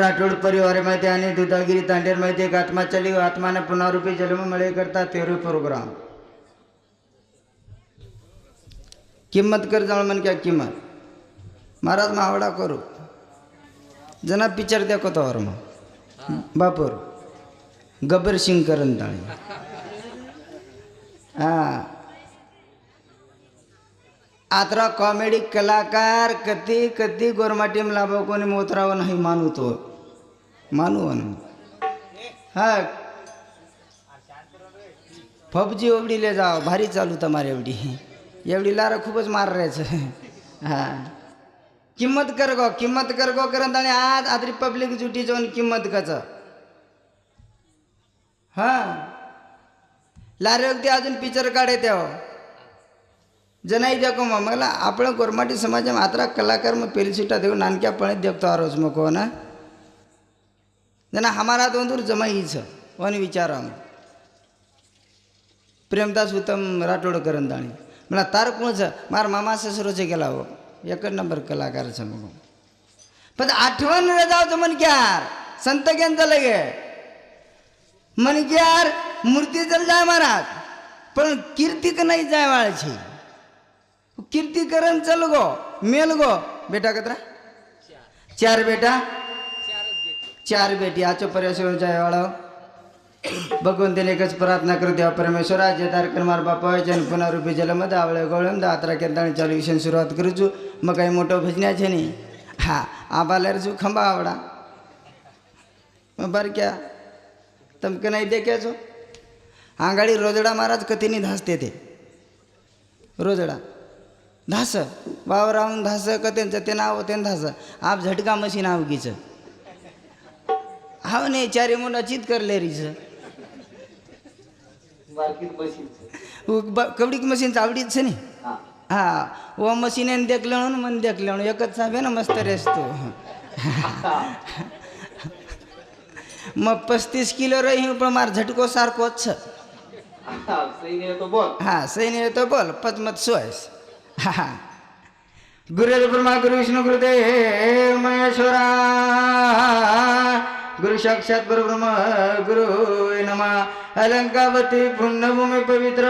राठोड परिवारामध्ये आणि दुधागिरी तांडेरमध्ये एक आत्मा चली आत्माने पुनरुपी जन्म मिळे करता 13 प्रोग्राम किंमत कर जाण मन क्या किंमत महाराज मावडा करू जना पिक्चर देखो तो और बापूर गब्बर सिंग करंताळी हाँ आतरा कॉमेडी कलाकार कती कती गोरमाटीम लाभो कोणी मोतराव नाही मानू तो मानू हाँ पबजी एवढी ले जाओ भारी चालू तुम्हारे एवढी लारा खूपच मार रहायचं हाँ किंमत कर गो करंत आणि आज आदरी पब्लिक जुटी जाऊन किंमत कच हाँ लारे वक्ती अजून पिक्चर काढे तेव्हा जनाई देखो मला आपण गोरमाटी समाज में आतरा कलाकार में पेली सीटा देव नानक्या पणे देखतो आ रोज मको ना जना हमारा तो दूर जमाई वन विचार प्रेमदास उत्तम राठोड करंदाणी मला तार कोणच मार मामा ससरोचे गेला हो एक नंबर कलाकार मग पण आठवण जाओ मन क्यार संत ज्ञान लगे मन क्यार मूर्ती चल जाय महाराज पण कीर्ती का नहीं जाय वाळची कीर्ति करन चल गो मेल गो बेटा कतरा 4 बेटा 4 बेटी आचो पर्यावरण जाय वाळो भगवंताने एकच प्रार्थना करू देवा परमेश्वरा जे तारकर मार बापा जन पुनरुपी जलमद आवळे गोळम दात्रा केंदाणी चालू विषय सुरुवात करू छु मग काही मोठं भजन्या छे नी हा आबालर जू खंबा आवडा बर क्या तमके नाही देख्या छो आंगाडी रोजडा महाराज कतीनी धासते ते रोजडा धास वावराहून धास कतेंचं ते नाव ते धास आप झटका मशीन आवगीचं हाव नाही 4 मुंडा चित करले रीच कवडी मशीन आवडीच नाही हाँ वो मशीन देख लेणं मन देख लेणं एकच साबे ना मस्त रेस तो मग 35 किलो रही पण मार झटको सारखोच हाँ सही नहीं तो बोल पचमत सोयस हाँ गुरु ब्रह्मा गुरु विष्णु गुरुदेव महेश्वरा गुरु साक्षात परब्रह्म गुरु नमः अलंकावती पुण्यभूमि पवित्र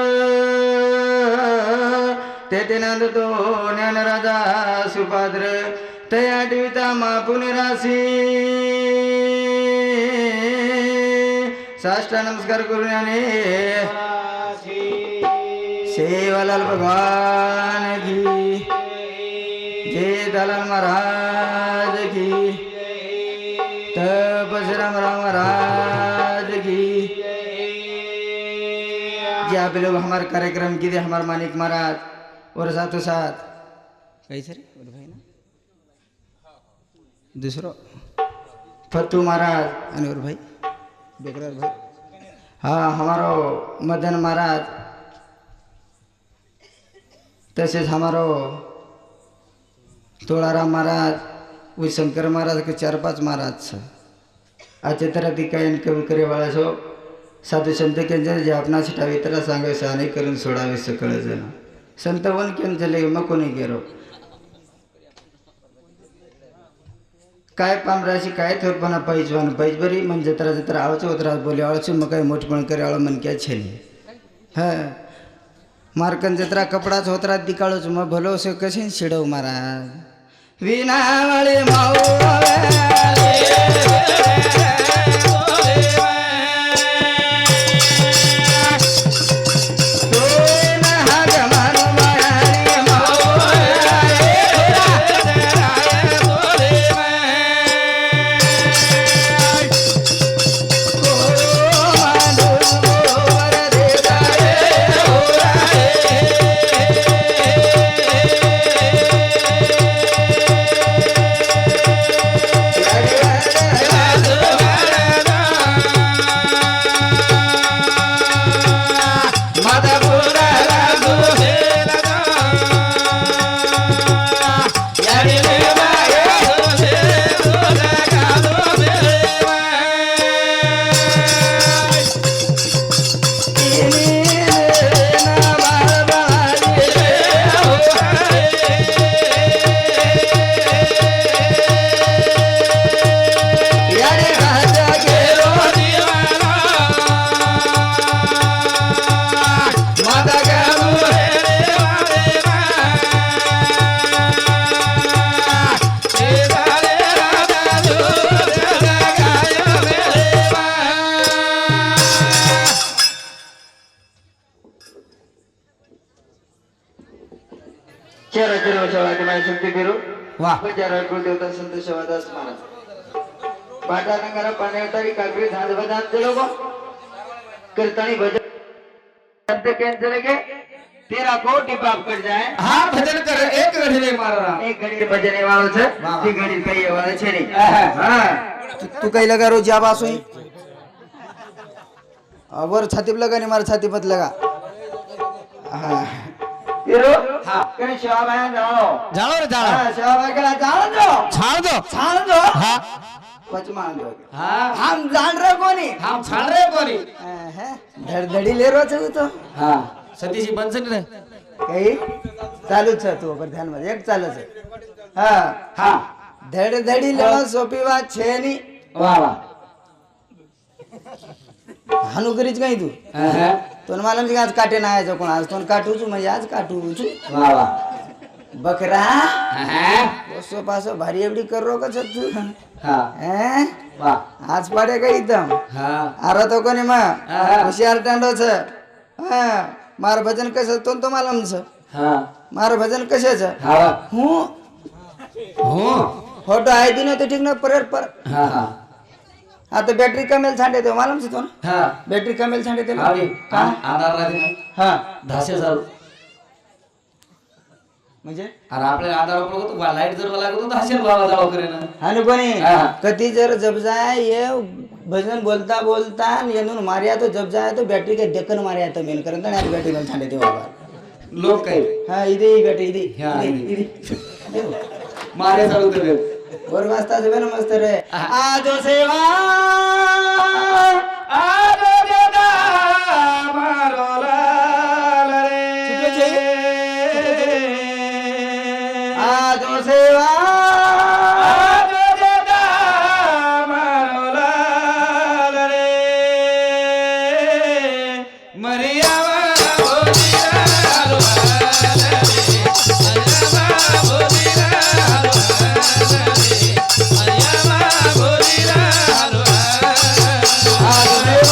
तेथे नंद तो ज्ञान राजा सुपात्र तया टिविता मा पुनिरासी साष्टा नमस्कार गुरुज्ञाने सेवालाल भगवान की जय दलाल महाराज की तपसराम राम महाराज की जी आप लोग हमारे कार्यक्रम की दे हमारे मानिक महाराज और साथों साथ कैसे रे और भाई ना दूसरो फतू महाराज और भाई बेकरार भाई हाँ हमारो मदन महाराज तसेच हमारो तोळाराम महाराज वो शंकर महाराज के 4-5 महाराज अच्छे तरह की काय कवी करे वाला सो साधु संत के जे अपना सिटावी तरह सांगे साने करून सोडावे सकळ जण संत वन केन चले मग कोणी गेरो काय पामराशी काय थोरपणा पैजवान पैजबरी मन जत्रा जत्रा आवच उतरा बोले आवच मग काय मोठपण करे आळ मन क्या छेली हाँ मारकन जत्रा कपडाच होतरा दिकाळोच मग भलो से कसे शिडव महाराज विनावळे माऊ चेहरा वाटे माझी शक्ती फिरू वा बजारा कुलदेवता संत शिवादास महाराज बाटा नगरा पाण्यातारी काकरी धाद बदान चलो को कीर्तनी भजन संत कैंसिल के 13 कोटि पाप कट जाए हा भजन कर एक घडी नाही मारा एक घडी भजन वाળો છે વાહ. ती घडी કઈ વાળો છે નહીં હા तू कई लगा रोज आवाज हुई और छाती पे लगा नहीं मारा छाती पत लगा हाँ हीरो हाँ. कहीं शवाब है जाओ જાણો રે જાણો हाँ शवाब है कला जाओ जो છાણ દો छान दो હા पचमान दो હા हम जान रहे कोनी હા છાણ રે કોની है धड़धड़ी ले रो छे तो હા સતીજી બનશે ને कई चालू छे तू पर ध्यान में एक चालू छे हाँ હા धड़धड़ी लेवा सोपी बात छे नी વાહ વાહ हानु करीच कहीं तू હા तो मालूम है कि आज काटे ना आया जो कोण आज तो काटू छु मैं आज काटू छु વાહ વાહ बकरा હા ओसो पासो भारी एवढी कर रो का तू હા हैं વાહ आज पड़े का एकदम હા आरो तो कोणी मा હા. होशियार टांडो छे हां मार भजन कसे तो मालूम छे હા मार भजन कसे छे હા हूँ હું फोटो आई दिनो तो ठीक ना पर હા હા हाँ तो बैटरी कमेल छांटे तो मालूम छे तो ना હા बैटरी कमेल छांटे तो આવી આધાર રાખીને हाँ ધાસે ચાલુ म्हणजे अरे आपल्याला आधार वापरत होतो लाईट जर लागत होतं हसेल बाबा जाव करेन हानु कोणी हा. कधी जर जब जाए ये भजन बोलता बोलता येनून मारिया तो जब जाए तो बैटरी के ढक्कन मारिया तो मेन करन यार बैटरी में छांटे ते बाबा लोक काही हाँ इधे ही बैटरी इधे हाँ, इधे मारे चालू करे और वास्ता से ना मस्त रे आजो सेवा आलो देदा मारो लाल छुटे रे आजो सेवा आलो देदा मारो लाल रे मरियावा बोलीला लाल रे मरियावा बोलीला लाल रे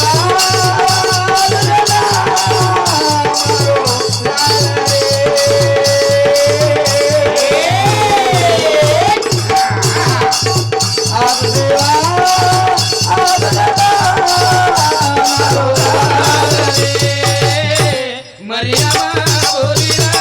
मरियावा बोलीला लाल मरियावा बोलीला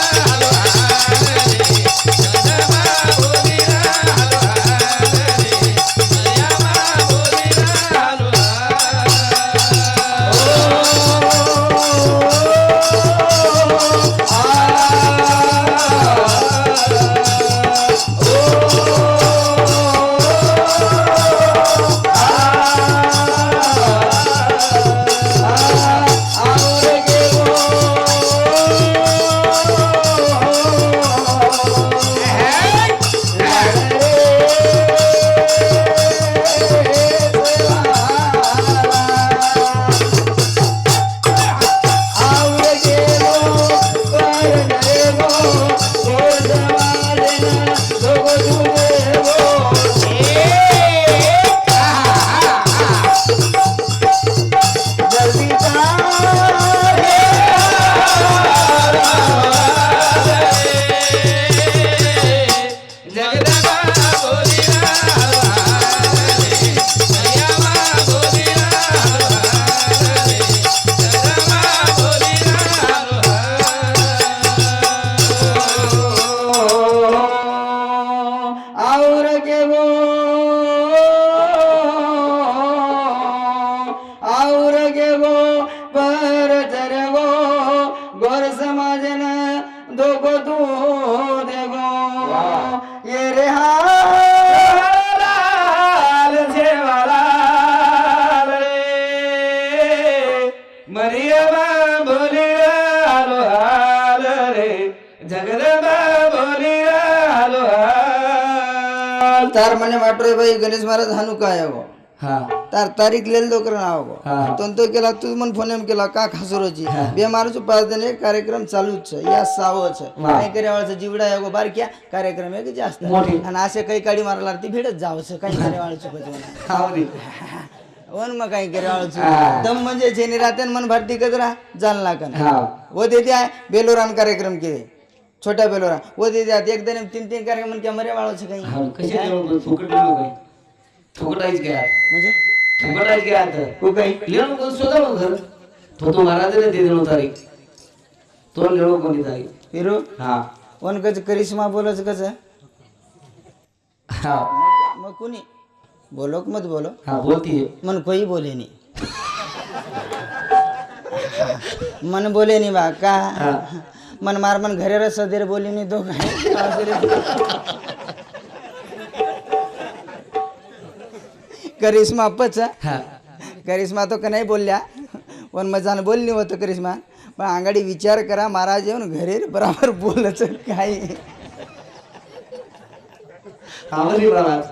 तार मने माटो भाई गणेश महाराज हानु काय हो हाँ तार तारीख लेल दो करना हो हाँ. तो केला तू मन फोन एम केला का खासरोजी बे मारू छु 5 दिन एक कार्यक्रम चालू छ या सावो छ वाह. काय करे वाळा जीवडा एगो बार क्या कार्यक्रम है कि जास्त मोठी. आणि असे काही काडी मारला ती भेटत जाव छ काही करे वाळा छु हावरी वन मग काही करे वाळा छु हा. दम म्हणजे जेनी रातन मन भरती कजरा जालना कन हाँ वो देते आहे बेलोरान कार्यक्रम के छोटा बेलोरा वो दे जात एक दिन 3-3 करके मन क्या मरे वालों से कहीं हा कशा लेणं फुकट लेणं काय फुकट आहेच काय म्हणजे फुकट आहेच काय आता को काही लेणं कोण स्वतः मग घर तो महाराजाने दे देणं तारीख तो लेणं कोणी तारीख फिरो हा वन कच करिश्मा बोलच कच हा मग कुणी बोलो की मत बोलो हा बोलती है मन कोई बोले नहीं मन बोले नहीं बा का मन मार मन घरे रह सदेर बोली नहीं तो करिश्मा पच हा करिश्मा तो का नाही बोलल्या पण मजानं बोलली होतं करिश्मा पण आंगाडी विचार करा महाराज येऊन घरे बराबर बोलच काय आम्हाला महाराज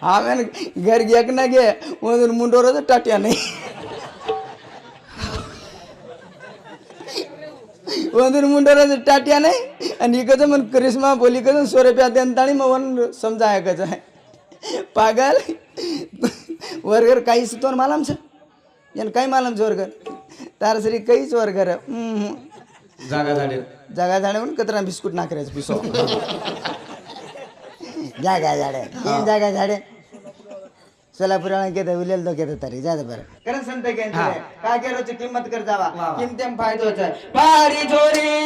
आम्ही घर घेक ना घे म्हणून मुंडोरच टाट्या नाही वंदूर मुंडोरच टाट्या नाही आणि इकडचं मन करिश्मा बोली कसं 100 रुपया देणताणी मग वन समजा कसं आहे पागल वर्गर काहीच तो मालम छ यान काही मालम छ वर्गर तार सरी काहीच वर्गर जागा झाडे जागा झाडे म्हणून कचरा बिस्कुट नाकरायचं पिसो जागा झाडे तीन जागा झाडे सोलापुराला केलं उलेल तो केलं तरी जात बरं कारण संत काय केलं किंमत कर जावा किमतेम फायदोच आहे पारी जोरी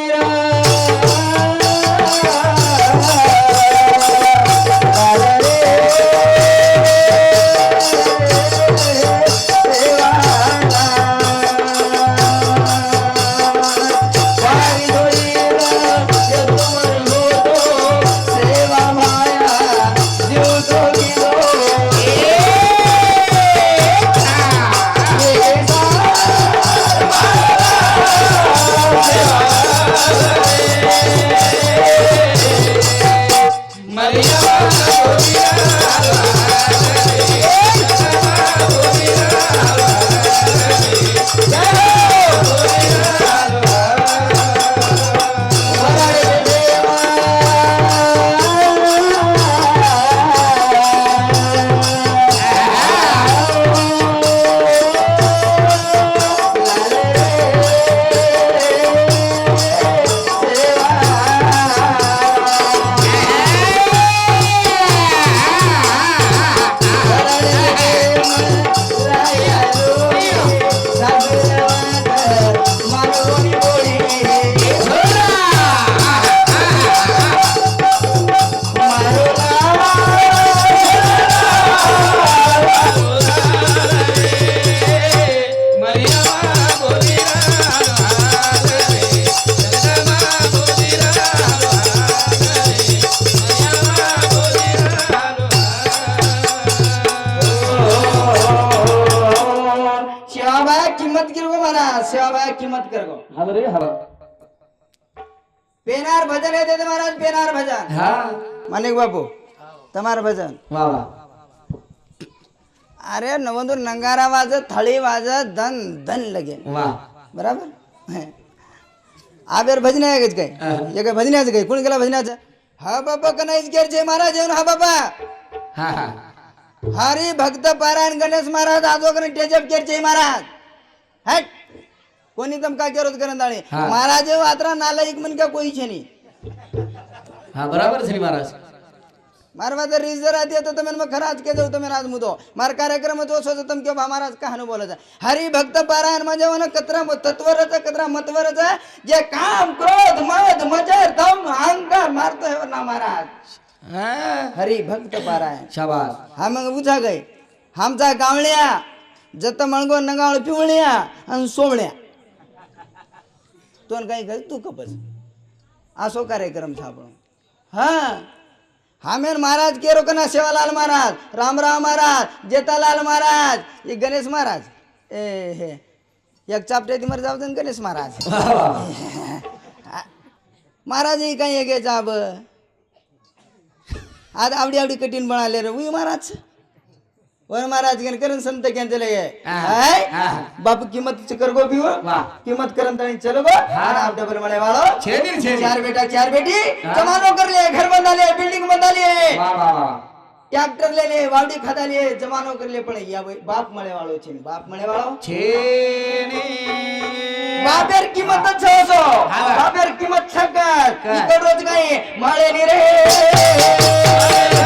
किंमत गिर गो मला सेवा किंमत कर गो हा रे हा पेनार भजन येते ते महाराज पेनार भजन हा मानिक बापू तमार भजन वा वा अरे नवंदूर नंगारा वाजत थाळी वाजत धन धन लगे वा बराबर आबेर भजन आहे काय हे काय भजनाचं काय कोण गेला भजनाचं हा बाबा कनाईच गेरचे महाराज येऊन हा बाबा हा हा हरी भक्त पारायण गणेश महाराज आजोगन टेजप केरचे महाराज हट कोणी तम का केरोत करंदाळे महाराज आत्रा नालायक मन का कोई छे नहीं हा बराबर श्री महाराज मारवा तर रिजर आती तो तमेन मग खराज के जाऊ तमेन आज मुदो मार कार्यक्रम तो सोच तम के महाराज का हनु बोलत हरी भक्त पारायण म्हणजे वन कतरा तत्वरच कतरा मतवरच जे काम क्रोध मद मजर दम अहंकार मारतो है ना महाराज हरी भक्त पारायण शाबास हा मग बुझा गय आमचा गावळ्या जत मळगो नगाळ पिवळ्या आणि सोमळ्या तो काही कर तू कपस असो कार्यक्रम थापण हा हमें महाराज के रोकना सेवालाल महाराज रामराव महाराज जेतालाल महाराज ये गणेश महाराज ए हे एक चापटे मर जाऊ दे गणेश महाराज महाराज ही काही एक जाब आज आवडी आवडी कठीण बनाले रे उई महाराज वर महाराज गण करन संत केंचे लगे बाप किंमत कर गो बियो किंमत करन तणी चलो गो और आप डबल मळे वालो चार बेटा चार बेटी जमानो कर ले घर बंधा ले बिल्डिंग बंधा ले वाह वाह वाह ટ્રેક્ટર લઈ લે વાવડી ખાધા લે જમાનો કરી લે પણ યા ભાઈ બાપ મળે વાળો છે ને બાપ મળે વાળો છે ને બાપેર કિંમત જ છે છો હા. બાપેર કિંમત છે કર કર. ઈ રોજ કઈ મળે ની રે મળે રે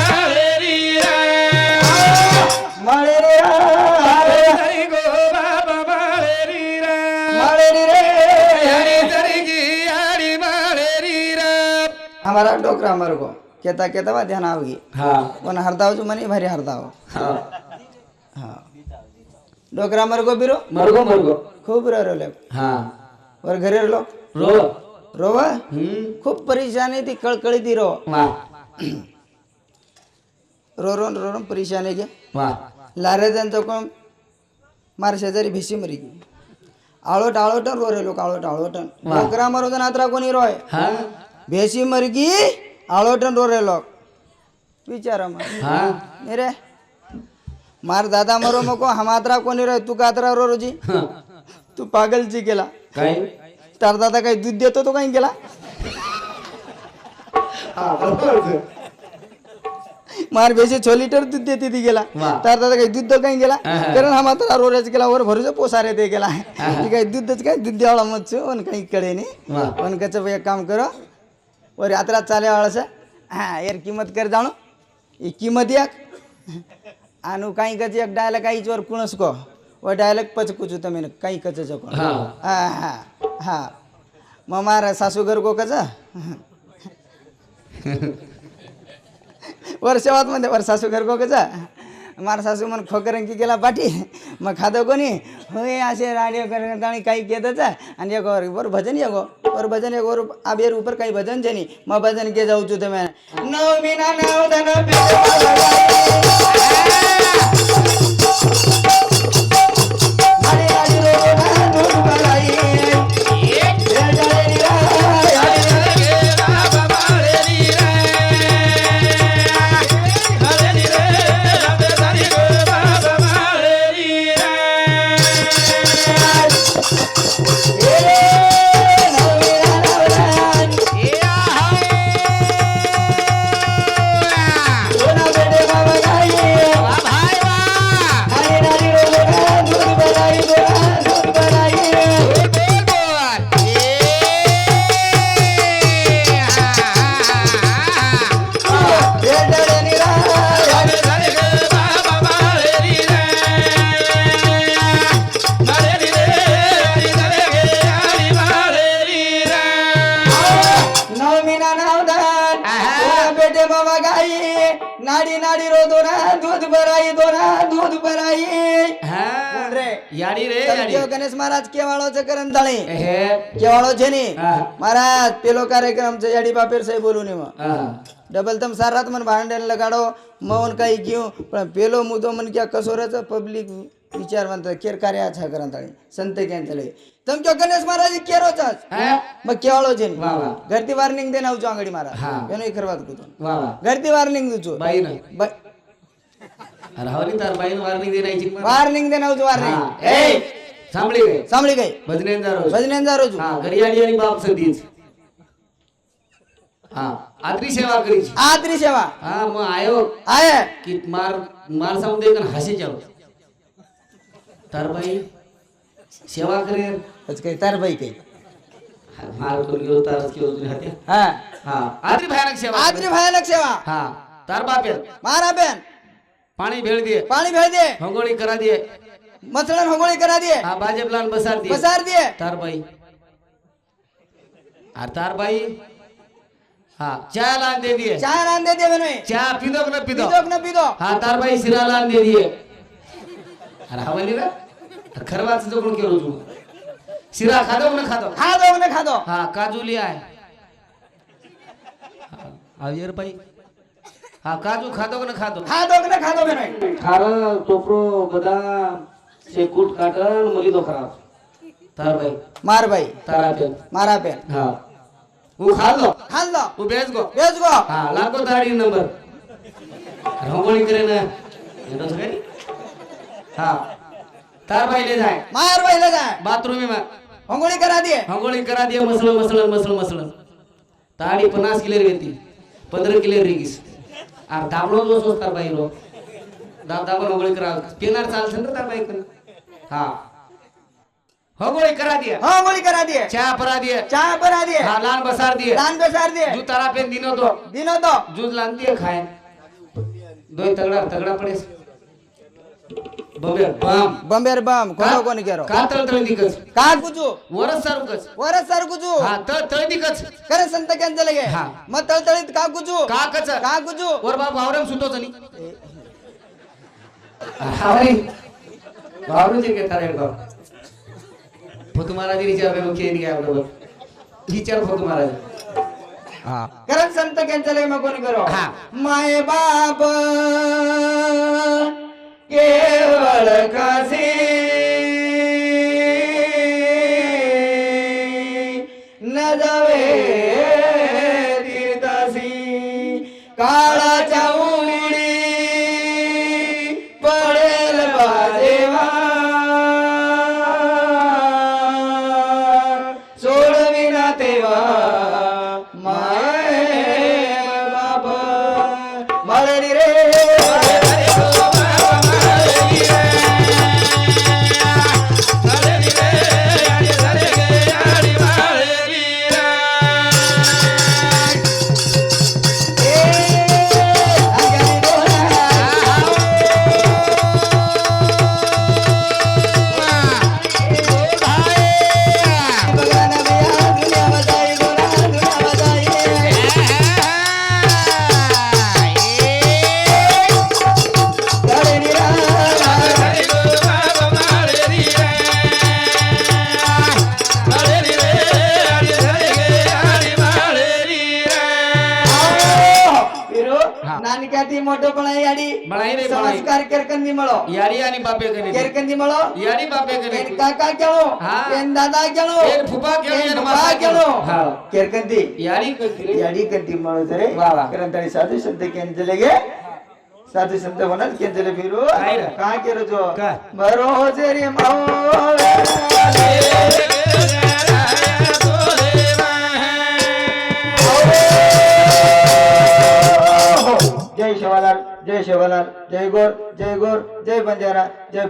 મળે ની રે हमारा डोकरा मर को कहता कहता वा ध्यान आवगी હા पण हरदाव जो मनी भारी हरदाव હા हाँ डोकरा मर को बिरो मरगो मरगो खूब रो ले હા और घरे लो रो रोवा खूप खूब परेशानी थी कड़कड़ी थी रो वाह रो रो परेशानी के वाह लारे जन तो कोण मार शेजारी भिसी मरी गई आळोट आळोटन रो रे लोक आळोटन वा. डोकरा मरो तर नात्रा कोणी रोय હા भेसी मर गई आळोटन रो रे लोक विचारा मग હા नहीं रे मार दादा मरो मको हम आत्रा कोणी रे तू कात्रा रो रोजी तू पागल जी गेला काय तार दादा काही दूध देतो तो काही गेला मार बेसी 6 लिटर दूध देती ती गेला वा. तार दादा काही दूध तो काही गेला आहा. कारण हम आत्रा रोज गेला वर भरूचे पोसारे ते गेला ती काही दूधच काय दूध द्यावला मत छो पण काही कळे नाही वा. पण कच एक काम करो और यात्रा चाले वाळस हा यार किंमत कर जाणो ई किंमत एक आनु काही कच एक डायलॉग काही चोर कुणस को वो डायलॉग पच कुछ तमे काही कच को हा. हा हा हा मग मारा सासू घर को कच वर्षावात मध्ये वर सासू घर को कच मारा सासू मन खोकरंग की गेला पाठी मग खादो कोणी होय असे राडियो करतानी काही केतच आणि एक वर भजन येगो और भजन एक और आ बेर ऊपर काही भजन છે ની માં ભજન કે જાઉં છું તમે નવમીના નવ ધન नाडी नाडी रो दोना दूध भराई હા रे યાડી રે તમે યાડી કયો ગણેશ મહારાજ કેવાળો છે કરંતાળી હે કેવાળો છે ની હા. મહારાજ પેલો કાર્યક્રમ છે યાડી બાપેર સાહેબ બોલું ને હા ડબલ તમ સાર રાત મને ભાંડણ લગાડો મૌન કઈ ગયું પણ પેલો મુદ્દો મને ક્યાં કસોર છે પબ્લિક વિચારવંત કેર કાર્ય છે કરંતાળી સંતે ક્યાં ચલે તમ કયો ગણેશ મહારાજ કેરો છે હે મગ કેવાળો છે ની વાહ, વાહ. ઘરથી વાર્નિંગ દેને આવજો આંગળી મારા હા. એનો ઈ કરવા કીધું વાહ વાહ ઘરથી વાર્નિંગ દઉં છું બાઈ ને બ- અરે હવની તાર બાઈ ને વાર્નિંગ દેનાઈ છે વાર્નિંગ દેને આવજો વાર્નિંગ હા. એ સાંભળી ગઈ સાંભળી ગઈ ભજનેન્દ્ર ભજને અંધારો છું હા ગરિયાળીયાની બાપ સદી છે હા આદરી સેવા કરી છે આદરી સેવા હા હું આયો આયે કે માર સામે દેખન હાસી જાવ તાર બાઈ સેવા કરે પછી કઈ તાર ભાઈ કઈ માર તો ગયો તાર કેવો તું hatte હા હા આદરી ભયાનક સેવા કરે. આદરી ભયાનક સેવા હા તાર બાપે મારા બેન પાણી ભેળ દે પાણી ભેળ દે હંગોળી કરા દે મસળન હોગોળી કરા દે હા બાજે પ્લાન બસાર દે પસાર દે તાર બાઈ આ તાર બાઈ હા ચા લાન દે દિए ચા રાન દે દે બનો ચા પીધો કે ન પીધો પીધો કે ન પીધો હા તાર બાઈ સિરા લાન દે દિए અરે હવાલી રે ખરવા જો કોણ કેરો છું સિરા ખાધો કે ન ખાધો ખાધો કે ન ખાધો હા કાજુ લે આય આવિયર ભાઈ હા કાજુ ખાધો કે ન ખાધો ખાધો કે ન ખાધો બનો ખારા ચોપરો બદામ શેકૂટ કાટન મલી દો ખરાબ तार भाई मार भाई तारा पेन मारा पेन हाँ वो खा लो खाल दो वो बेच गो बेच गो हाँ लाखो ताड़ी नंबर रंगोली करे ना ये तो सही हाँ तार भाई ले जाए मार भाई ले जाए बाथरूम में अंगोळी करा दिए रंगोली करा दिया मसलन ताड़ी 50 किलो रहती 15 किलो रिगीस और दाबलो जो सोच तार भाई रो दाब रंगोली करा पेनार चाल छन तार भाई कन हाँ रंगोली करा दिया अंगोळी करा दिए चाय परा दिए चाय बना दिए हाँ लान बसार दिए दान बेसार दिए जू तारा पे दिनो तो जूस लान दिए खाए दो तगड़ा पड़े बम्बे बम बंबेर बम कोण कोण केरो का तळ दिकच का कुजू वरस सारुकच वरस सर कुजू हा तळ दिकच करे संत कॅन्सल गे हा. मग तळतळीत का कुजू का कच का कुजू वर बाप वावरम सुतोच नी हावरी वावरू जे के थारे बाप फतू महाराज विचार करो के नहीं बरोबर विचार फतू महाराज हा कारण संत कॅन्सल गे मग कोण करो हा. माय बाप केवळ कसे न जावे तीर्थासी काळाच्या उडी पडेल बाजेवा सोडविना तेव्हा माय बाप मरणी रे नानक्याती मोठं पण याडी बळाई रे बळाई संस्कार केरकंदी मळो याडी आणि बापे कने केरकंदी मळो याडी बापे कने एन काका केळो हा. एन दादा केळो एन फुफा केळो, एन एन फुफा मामा केळो केळो. हा. केरकंदी याडी कने याडी कंदी मळो तरे वा वा. करंतळी साधू संत केंजलेगे साधू संत होणार केंजले फिरू काय रे? काय केरो जो काय? बरो जरी माओ जय शिवालाल जय शिवालाल जय गोर जय बंजारा जय